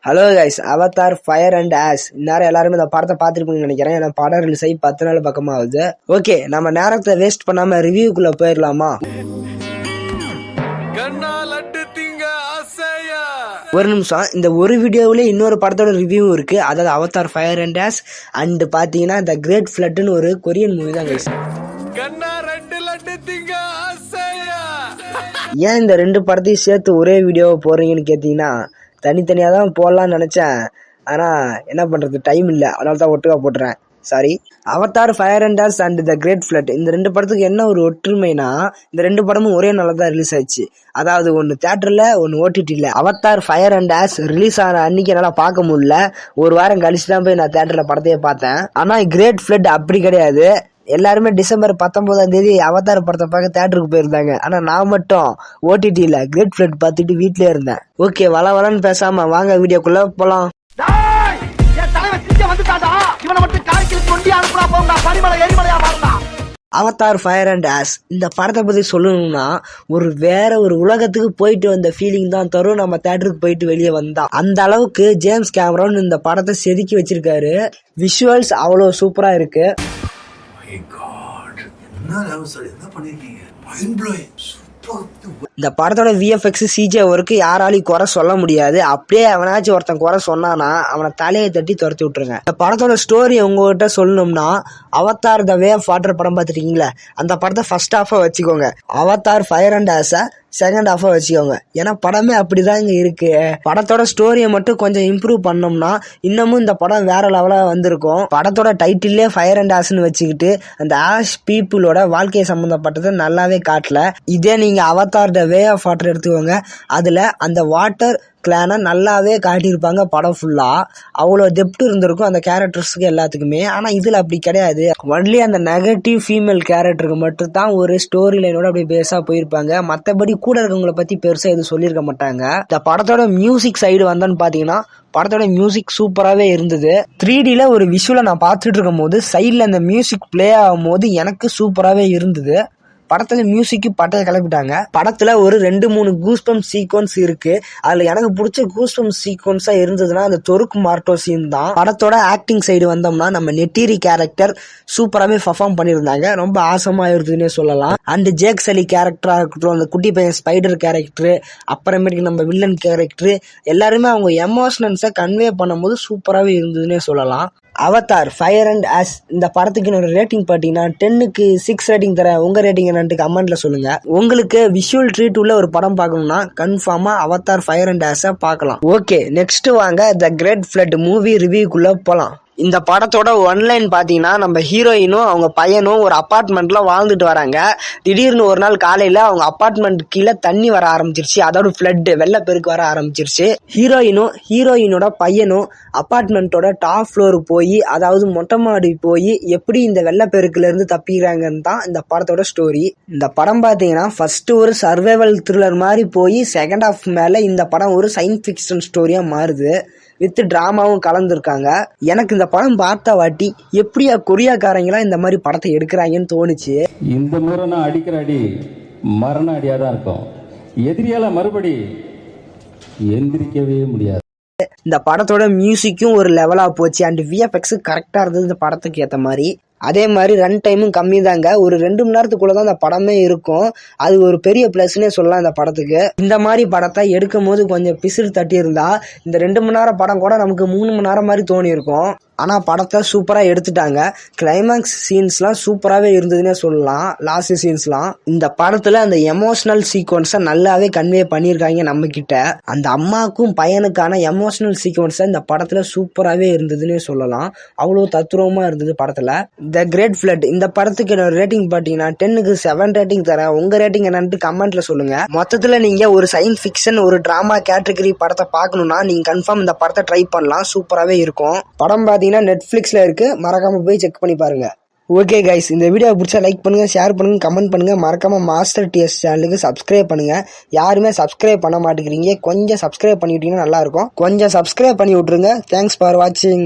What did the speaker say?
Hello guys, Avatar fire and ash. இந்நேரம் எல்லாருமே இந்த படத்தை பார்த்துருப்பீங்கன்னு நினைக்கிறேன். ஏன்னா படம் ரிலீஸ் ஆகி 10 நாள் பக்கமாக ஆகுது. ஓகே, நம்ம நேரத்தை வேஸ்ட் பண்ணாம ரிவ்யூக்குள்ள போயிடலாமா? ஒரு நிமிஷம், இந்த ஒரு வீடியோவிலே இன்னொரு படத்தோட ரிவ்யூ இருக்கு. அதாவது Avatar fire and ash and பாத்தீங்கன்னா த கிரேட் ஃப்ளட்னு ஒரு கொரியன் மூவி தான் கைஸ். ஏன் இந்த ரெண்டு படத்தையும் சேர்த்து ஒரே வீடியோவை போடுறீங்கன்னு கேட்டீங்கன்னா, தனித்தனியாக தான் போடலான்னு நினச்சேன். ஆனால் என்ன பண்ணுறது, டைம் இல்லை. அதனால தான் ஒட்டுக்கா போட்டுறேன். Sorry. Avatar fire and ash and the great flood, இந்த ரெண்டு படத்துக்கு என்ன ஒரு ஒற்றுமைனா, இந்த ரெண்டு படமும் ஒரே நாளில் தான் ரிலீஸ் ஆயிடுச்சு. அதாவது ஒன்று தேட்டரில், ஒன்று ஓடிடியில். Avatar fire and ash release ஆன அன்னைக்கு என்னால் பார்க்க முடியல. ஒரு வாரம் கழிச்சு தான் போய் நான் தேட்டரில் படத்தையே பார்த்தேன். ஆனால் கிரேட் ஃப்ளட் அப்படி கிடையாது. எல்லாருமே டிசம்பர் 19 அவதார் படத்தை பார்க்க தேட்டருக்கு போயிருந்தாங்க. ஆனா நான் மட்டும் ஓடிடியில கிரேட் ஃப்ளட் பார்த்துட்டு வீட்லயே இருந்தேன். ஓகே, வளன்னு பேசாம வாங்க வீடியோக்குள்ள போலாம். அவதார் ஃபயர் அண்ட் ஆஷ் இந்த படத்தை பத்தி சொல்லணும்னா, வேற ஒரு உலகத்துக்கு போயிட்டு வந்த ஃபீலிங் தான் தரும் நம்ம தேட்டருக்கு போயிட்டு வெளியே வந்தா. அந்த அளவுக்கு ஜேம்ஸ் கேமரான் இந்த படத்தை செதுக்கி வச்சிருக்காரு. விஷுவல்ஸ் அவ்வளோ சூப்பரா இருக்கு. இந்த படத்தோட VFX CGI ஒர்க்கு யாராலையும் குறை சொல்ல முடியாது. அப்படியே அவனாச்சும் ஒருத்தன் குறை சொன்னானா அவனை தலையை தட்டி துரத்தி விட்டுருங்க. இந்த படத்தோட ஸ்டோரி உங்ககிட்ட சொல்லணும்னா, Avatar the way of water படம் பார்த்துருக்கீங்களா, அந்த படத்தை ஃபர்ஸ்ட் ஹாஃபா வச்சுக்கோங்க. Avatar fire and ash second ஹாஃபா வச்சுக்கோங்க. ஏன்னா படமே அப்படிதான் இங்க இருக்கு. படத்தோட ஸ்டோரியை மட்டும் கொஞ்சம் இம்ப்ரூவ் பண்ணோம்னா இன்னமும் இந்த படம் வேற லெவலா வந்திருக்கும். படத்தோட டைட்டிலே ஃபயர் அண்ட் ஆஷ்னு வச்சுக்கிட்டு அந்த ஆஷ் பீப்புளோட வாழ்க்கையை சம்பந்தப்பட்டது நல்லாவே காட்டல. இதே நீங்க Avatar the way of water எடுத்துக்கோங்க, அதுல அந்த வாட்டர் கிளானை நல்லாவே காட்டியிருப்பாங்க. படம் ஃபுல்லா அவ்வளோ டெப்த் இருந்திருக்கும் அந்த கேரக்டர்ஸுக்கு எல்லாத்துக்குமே. ஆனா இதுல அப்படி கிடையாது. ஒன்லி அந்த நெகட்டிவ் ஃபீமேல் கேரக்டருக்கு மட்டும் தான் ஒரு ஸ்டோரி லைனோட அப்படி பேஸா போயிருப்பாங்க. மற்றபடி கூட இருக்கவங்களை பத்தி பெருசா எதுவும் சொல்லியிருக்க மாட்டாங்க. இந்த படத்தோட மியூசிக் சைடு வந்தான்னு பாத்தீங்கன்னா, படத்தோட மியூசிக் சூப்பராகவே இருந்தது. 3Dல ஒரு விஷுவலை நான் பார்த்துட்டு இருக்கும் போது சைடில் அந்த மியூசிக் பிளே ஆகும் போது எனக்கு சூப்பராகவே இருந்தது. படத்துல மியூசிக்கு பட்டையை கிளப்பிட்டாங்க. படத்துல ஒரு 2-3 கூஸ்பம் சீக்வன்ஸ் இருக்கு. அதுல எனக்கு பிடிச்ச கூஸ்பம் சீக்வன்ஸா இருந்ததுன்னா அந்த தொருக்கு மார்ட்டோ சீன் தான். படத்தோட ஆக்டிங் சைடு வந்தோம்னா, நம்ம நெட்டிரி கேரக்டர் சூப்பராகவே பர்ஃபார்ம் பண்ணியிருந்தாங்க. ரொம்ப ஆசமா இருந்ததுன்னே சொல்லலாம். அண்ட் ஜேக் சலி கேரக்டரா இருக்கட்டும், அந்த குட்டி பையன் ஸ்பைடர் கேரக்டர், அப்புறமேட்டுக்கு நம்ம வில்லன் கேரக்டர், எல்லாருமே அவங்க எமோஷனல்ஸை கன்வே பண்ணும் போது சூப்பராகவே இருந்ததுன்னே சொல்லலாம். அவதார் ஃபயர் அண்ட் ஆஷ் இந்த படத்துக்கு என்னோட ரேட்டிங் பார்த்தீங்கன்னா 10க்கு 6 ரேட்டிங் தரேன். உங்க ரேட்டிங் என்னன்ட்டு கமெண்ட்ல சொல்லுங்க. உங்களுக்கு விஷுவல் ட்ரீட் உள்ள ஒரு படம் பார்க்கணும்னா கன்ஃபார்மா அவதார் ஃபயர் அண்ட் ஆஷை பார்க்கலாம். ஓகே, நெக்ஸ்ட் வாங்க த கிரேட் ஃப்ளட் மூவி ரிவ்யூக்குள்ள போலாம். இந்த படத்தோட ஒன்லைன் பாத்தீங்கன்னா, நம்ம ஹீரோயினும் அவங்க பையனும் ஒரு அப்பார்ட்மெண்ட்ல வாழ்ந்துட்டு வராங்க. திடீர்னு ஒரு நாள் காலையில அவங்க அப்பார்ட்மெண்ட் கீழே தண்ணி வர ஆரம்பிச்சிருச்சு. அதோட ஃப்ளட் வெள்ளப்பெருக்கு வர ஆரம்பிச்சிருச்சு. ஹீரோயினோட பையனும் அப்பார்ட்மெண்ட்டோட டாப் ஃப்ளோர் போய், அதாவது மொட்டை மாடி போய் எப்படி இந்த வெள்ளப்பெருக்குல இருந்து தப்பிக்கிறாங்கன்னு தான் இந்த படத்தோட ஸ்டோரி. இந்த படம் பாத்தீங்கன்னா ஃபர்ஸ்ட் ஒரு சர்வைவல் த்ரில்லர் மாதிரி போய் செகண்ட் ஹாஃப் மேல இந்த படம் ஒரு சயின்ஸ் ஃபிக்ஷன் ஸ்டோரியா மாறுது. வித் டிராமாவும் கலந்துருக்காங்க. எனக்கு இந்த படம் பார்த்த வாட்டி எப்படியா கொரியாக்காரங்களா இந்த மாதிரி படத்தை எடுக்கிறாங்கன்னு தோணுச்சு. இந்த முறை நான் அடிக்கிற அடி மரண அடியா தான் இருக்கும். எதிரியால மறுபடி எந்திரிக்கவே முடியாது. இந்த படத்தோட மியூசிக்கும் ஒரு லெவலா போச்சு. அண்ட் VFX கரெக்டா இருந்தது இந்த படத்துக்கு ஏற்ற மாதிரி. அதே மாதிரி ரன் டைமும் கம்மி தாங்க. ஒரு 2 மணி நேரத்துக்குள்ளதான் இந்த படமே இருக்கும். அது ஒரு பெரிய பிளஸ்னே சொல்லலாம் இந்த படத்துக்கு. இந்த மாதிரி படத்தை எடுக்கும் போது கொஞ்சம் பிசிறு தட்டி இருந்தா இந்த 2 மணி நேரம் படம் கூட நமக்கு 3 மணி நேரம் மாதிரி தோணி இருக்கும். ஆனா படத்தை சூப்பரா எடுத்துட்டாங்க. கிளைமேக்ஸ் சீன்ஸ்லாம் சூப்பராகவே இருந்ததுன்னே சொல்லலாம். லாஸ்ட் சீன்ஸ்லாம் இந்த படத்துல அந்த எமோஷனல் சீக்வன்ஸை நல்லாவே கன்வே பண்ணியிருக்காங்க நம்ம கிட்ட. அந்த அம்மாக்கும் பையனுக்கான எமோஷனல் சீக்வன்ஸை இந்த படத்துல சூப்பராகவே இருந்ததுன்னே சொல்லலாம். அவ்வளோ தத்துரூபமா இருந்தது படத்துல. த கிரேட் ஃப்ளட் இந்த படத்துக்கு என்னோட ரேட்டிங் பார்த்தீங்கன்னா 10க்கு 7 ரேட்டிங் தரேன். உங்க ரேட்டிங் என்னன்னு கமெண்ட்ல சொல்லுங்க. மொத்தத்துல நீங்க ஒரு சயின்ஸ் ஃபிக்ஷன், ஒரு டிராமா கேட்டகரி படத்தை பார்க்கணும்னா நீங்க கன்ஃபார்ம் இந்த படத்தை ட்ரை பண்ணலாம். சூப்பராகவே இருக்கும். படம் பார்த்தீங்கன்னா நெட்ஃபிளிக்ஸ்ல இருக்கு. மறக்காம போய் செக் பண்ணி பாருங்க. ஓகே கைஸ், இந்த வீடியோ பிடிச்சா லைக் பண்ணுங்க, ஷேர் பண்ணுங்க, கமெண்ட் பண்ணுங்க. மறக்காம மாஸ்டர் TS சேனலுக்கு சப்ஸ்கிரைப் பண்ணுங்க. யாருமே சப்ஸ்கிரைப் பண்ண மாட்டேங்கிறீங்க. கொஞ்சம் சப்ஸ்கிரைப் பண்ணிவிட்டீங்கன்னா நல்லா இருக்கும். கொஞ்சம் சப்ஸ்கிரைப் பண்ணி விட்டுருங்க. தேங்க்ஸ் ஃபார் வாட்சிங்.